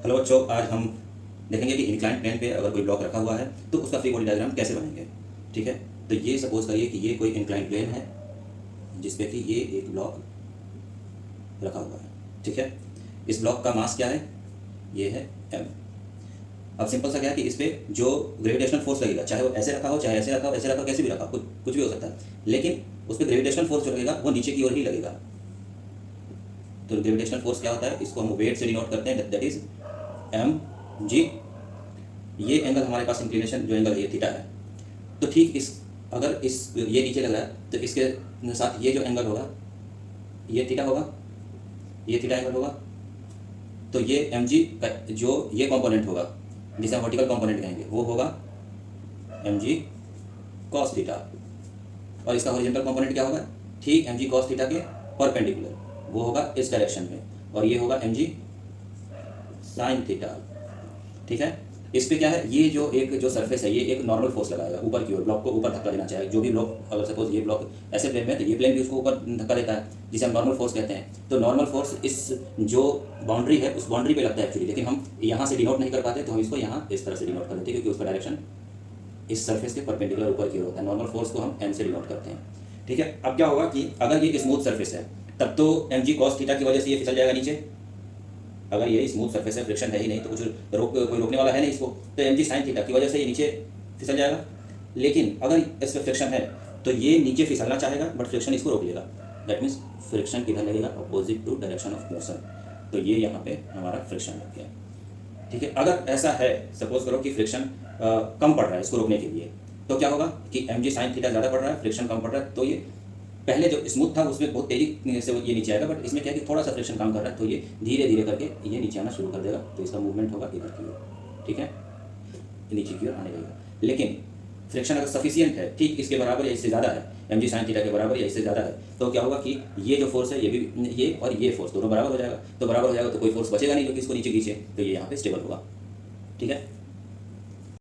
Hello बच्चों, आज हम देखेंगे कि इंक्लाइंड प्लेन पे अगर कोई ब्लॉक रखा हुआ है तो उसका फ्री बॉडी डायग्राम कैसे बनाएंगे। ठीक है, तो ये सपोज करिए कि ये कोई इंक्लाइंड प्लेन है जिस पे कि ये एक ब्लॉक रखा हुआ है। ठीक है, इस ब्लॉक का मास क्या है, ये है m। अब सिंपल सा क्या है कि इस पे जो ग्रेविटेशनल फोर्स लगेगा, चाहे वो ऐसे रखा हो, चाहे ऐसे रखा हो, ऐसे रखा हो, कैसे भी रखा हो, कुछ भी हो सकता है, लेकिन उस पर ग्रेविटेशनल फोर्स जो लगेगा वो नीचे की ओर ही लगेगा। तो ग्रेविटेशनल फोर्स क्या होता है, इसको हम वेट से डिनोट करते हैं, दैट इज एम जी। ये एंगल हमारे पास इंक्लिनेशन जो एंगल है ये थीटा है। तो ठीक इस अगर इस ये नीचे लग रहा है तो इसके साथ ये जो एंगल होगा ये थीटा होगा, ये थीटा एंगल होगा। तो ये एम जी का जो ये कंपोनेंट होगा जिसे हम वर्टिकल कंपोनेंट कहेंगे वो होगा एम जी कॉस थीटा, और इसका हॉरिजॉन्टल कंपोनेंट क्या होगा, ठीक एम जी कॉस थीटा के परपेंडिकुलर, वो होगा इस डायरेक्शन में, और ये होगा एम जी साइन थीटा। ठीक है, इस पे क्या है, ये जो एक जो सरफेस है ये एक नॉर्मल फोर्स लगाएगा ऊपर की ओर, ब्लॉक को ऊपर धक्का देना चाहिए। जो भी ब्लॉक, अगर सपोज ये ब्लॉक ऐसे प्लेन में है तो ये प्लेन भी उसको ऊपर धक्का देता है, जिसे हम नॉर्मल फोर्स कहते हैं। तो नॉर्मल फोर्स इस जो बाउंड्री है उस बाउंड्री पे लगता है एक्चुअली, लेकिन हम यहाँ से डिनोट नहीं कर पाते, तो हम इसको यहाँ इस तरह से डिनोट कर देते हैं क्योंकि उसका डायरेक्शन इस सरफेस के परपेंडिकुलर ऊपर की ओर होता है। नॉर्मल फोर्स को हम एम से डिनोट करते हैं। ठीक है, अब क्या होगा कि अगर ये स्मूथ सरफेस है तब तो एम जी कॉस थीटा की वजह से ये फिसल जाएगा नीचे। अगर ये स्मूथ सरफेस है, फ्रिक्शन है ही नहीं, तो कुछ कोई रोकने वाला है नहीं इसको, तो एम जी साइन थीटा की वजह से ये नीचे फिसल जाएगा। लेकिन अगर इस पर फ्रिक्शन है तो ये नीचे फिसलना चाहेगा बट फ्रिक्शन इसको रोक लेगा। दैट मीन्स फ्रिक्शन किधर लगेगा, opposite to direction of motion. तो ये यहाँ पे हमारा फ्रिक्शन लग गया। ठीक है, अगर ऐसा है, सपोज करो कि फ्रिक्शन कम पड़ रहा है इसको रोकने के लिए, तो क्या होगा कि एम जी साइन थीटा ज़्यादा पड़ रहा है, फ्रिक्शन कम पड़ रहा है, तो ये पहले जो स्मूथ था उसमें बहुत तेजी से ये नीचे आएगा, बट इसमें क्या है कि थोड़ा सा फ्रिक्शन काम कर रहा है तो ये धीरे धीरे करके ये नीचे आना शुरू कर देगा। तो इसका मूवमेंट होगा इधर की ओर। ठीक है, नीचे की ओर आने लगेगा। लेकिन फ्रिक्शन अगर सफिशियंट है, ठीक इसके बराबर या इससे ज़्यादा है, एम जी साइन थीटा के बराबर या इससे ज़्यादा है, तो क्या होगा कि ये जो फोर्स है ये भी, ये और ये फोर्स दोनों बराबर हो जाएगा। तो बराबर हो जाएगा तो कोई फोर्स बचेगा नहीं जो कि इसको नीचे खींचे, तो ये यहाँ पे स्टेबल होगा। ठीक है।